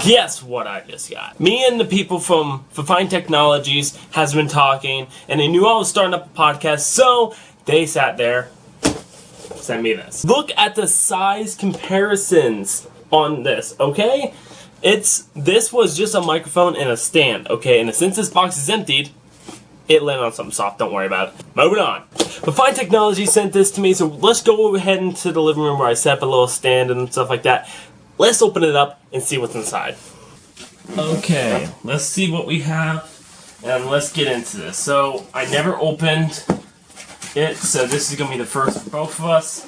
Guess what I just got? Me and the people from FiFine Technologies has been talking, and they knew I was starting up a podcast, so they sat there, sent me this. Look at the size comparisons on this, okay? This was just a microphone and a stand, okay? And since this box is emptied, it landed on something soft, don't worry about it. Moving on. FiFine Technology sent this to me, so let's go ahead into the living room where I set up a little stand and stuff like that. Let's open it up and see what's inside. Okay, let's see what we have, and let's get into this. So, I never opened it, so this is going to be the first for both of us.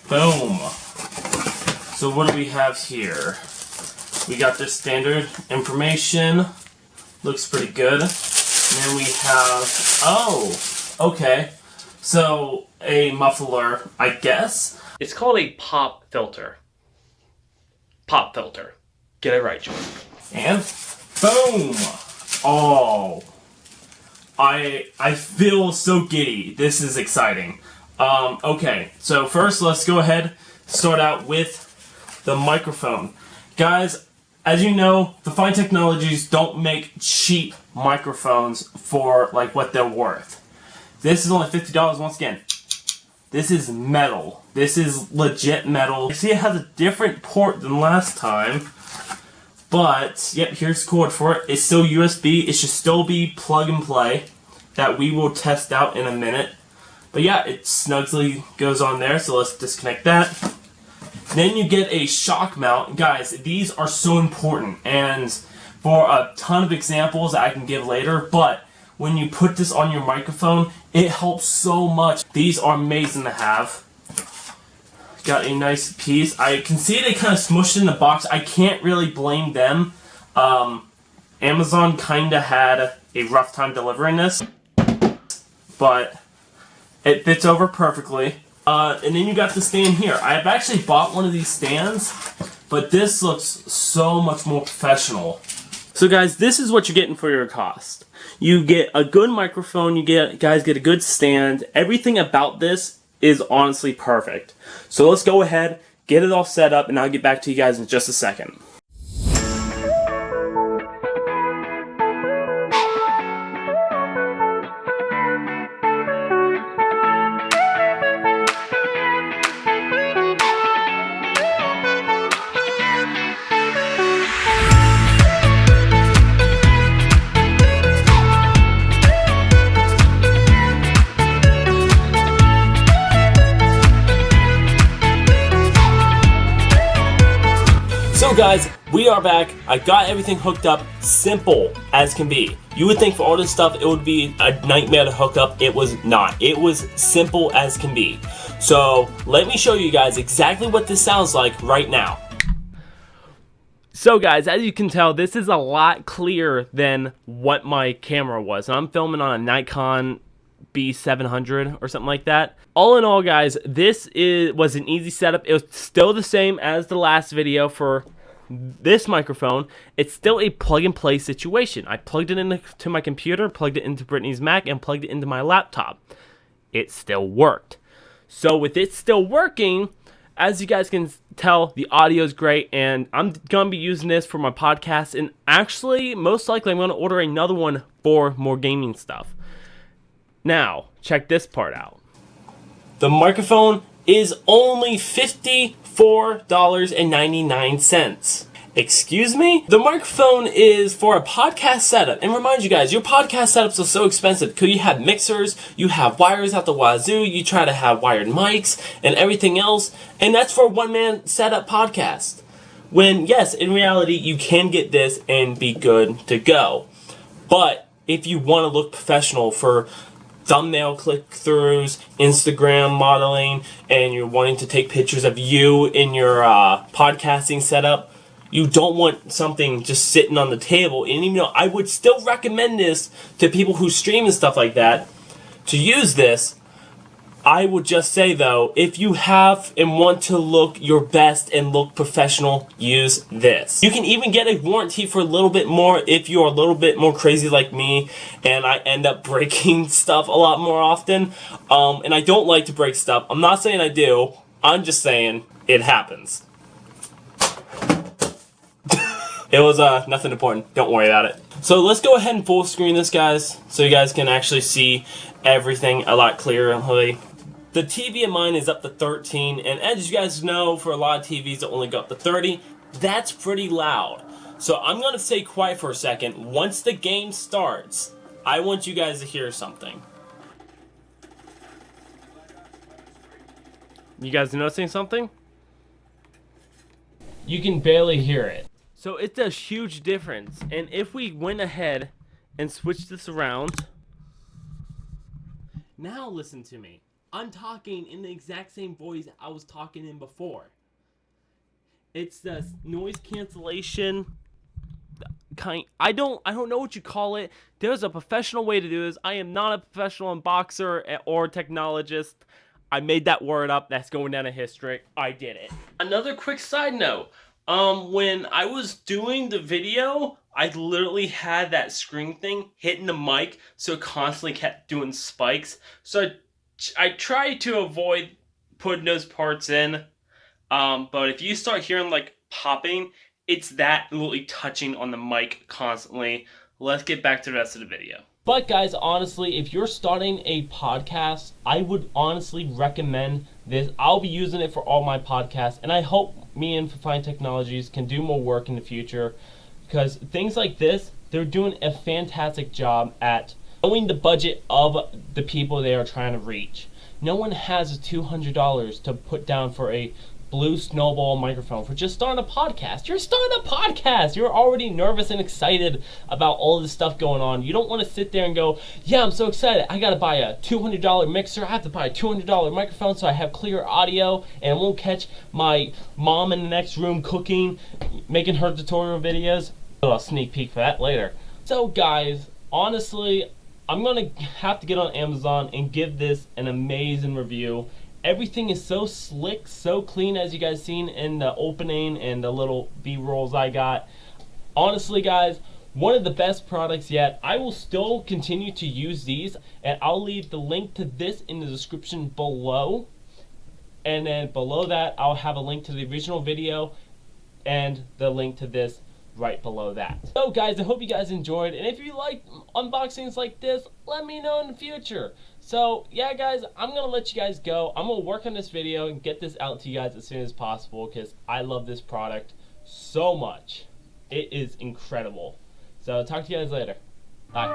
Boom. So what do we have here? We got the standard information. Looks pretty good. And then we have, oh, okay. So, a muffler, I guess. It's called a pop filter. Pop filter. Get it right, Joey. And boom! Oh, I feel so giddy. This is exciting. Okay, so first let's go ahead, start out with the microphone. Guys, as you know, FiFine Technologies don't make cheap microphones for like what they're worth. This is only $50 once again. This is metal. This is legit metal. You see it has a different port than last time. But, yep, here's the cord for it. It's still USB. It should still be plug and play. That we will test out in a minute. But yeah, it snugly goes on there. So let's disconnect that. Then you get a shock mount. Guys, these are so important. And for a ton of examples that I can give later. But when you put this on your microphone, it helps so much. These are amazing to have. Got a nice piece. I can see they kind of smushed in the box. I can't really blame them. Amazon kind of had a rough time delivering this. But it fits over perfectly. And then you got the stand here. I've actually bought one of these stands, but this looks so much more professional. So guys, this is what you're getting for your cost. You get a good microphone, you guys get a good stand. Everything about this is honestly perfect. So let's go ahead, get it all set up, and I'll get back to you guys in just a second. So guys, we are back. I got everything hooked up, simple as can be. You would think for all this stuff it would be a nightmare to hook up. It was not. It was simple as can be. So let me show you guys exactly what this sounds like right now. So guys, as you can tell, this is a lot clearer than what my camera was. And I'm filming on a Nikon B700 or something like that. All in all, guys, this was an easy setup. It was still the same as the last video for this microphone. It's still a plug and play situation. I plugged it into my computer, plugged it into Brittany's Mac, and plugged it into my laptop. It still worked. So with it still working, as you guys can tell, the audio is great, and I'm going to be using this for my podcast, and actually, most likely, I'm going to order another one for more gaming stuff. Now, check this part out. The microphone is only $54.99. Excuse me? The microphone is for a podcast setup. And remind you guys, your podcast setups are so expensive because you have mixers, you have wires out the wazoo, you try to have wired mics and everything else. And that's for a one-man setup podcast. When, yes, in reality, you can get this and be good to go. But if you want to look professional for thumbnail click-throughs, Instagram modeling, and you're wanting to take pictures of you in your podcasting setup, you don't want something just sitting on the table. And even though I would still recommend this to people who stream and stuff like that, to use this, I would just say though, if you have and want to look your best and look professional, use this. You can even get a warranty for a little bit more if you're a little bit more crazy like me and I end up breaking stuff a lot more often. And I don't like to break stuff. I'm not saying I do. I'm just saying it happens. It was nothing important. Don't worry about it. So let's go ahead and full screen this, guys, so you guys can actually see everything a lot clearly. The TV of mine is up to 13, and as you guys know, for a lot of TVs that only go up to 30, that's pretty loud. So I'm going to stay quiet for a second. Once the game starts, I want you guys to hear something. You guys noticing something? You can barely hear it. So it's a huge difference. And if we went ahead and switched this around, now listen to me. I'm talking in the exact same voice I was talking in before. It's the noise cancellation kind. I don't know what you call it. There's a professional way to do this. I am not a professional unboxer or technologist. I made that word up. That's going down in history. I did it. Another quick side note. When I was doing the video, I literally had that screen thing hitting the mic, so it constantly kept doing spikes. So I tried to avoid putting those parts in. But if you start hearing like popping, it's that literally touching on the mic constantly. Let's get back to the rest of the video. But guys, honestly, if you're starting a podcast, I would honestly recommend this. I'll be using it for all my podcasts, and I hope me and FiFine Technologies can do more work in the future, because things like this, they're doing a fantastic job at knowing the budget of the people they are trying to reach. No one has $200 to put down for a blue snowball microphone for just starting a podcast. You're starting a podcast. You're already nervous and excited about all this stuff going on. You don't want to sit there and go, yeah, I'm so excited. I got to buy a $200 mixer. I have to buy a $200 microphone so I have clear audio and it won't catch my mom in the next room cooking, making her tutorial videos. I'll sneak peek for that later. So guys, honestly, I'm going to have to get on Amazon and give this an amazing review. Everything is so slick, so clean, as you guys seen in the opening and the little B-rolls I got. Honestly, guys, one of the best products yet. I will still continue to use these, and I'll leave the link to this in the description below. And then below that, I'll have a link to the original video and the link to this right below that. So guys, I hope you guys enjoyed, and if you like unboxings like this, let me know in the future. So yeah guys, I'm gonna let you guys go. I'm gonna work on this video and get this out to you guys as soon as possible, because I love this product so much. It is incredible. So talk to you guys later. Bye.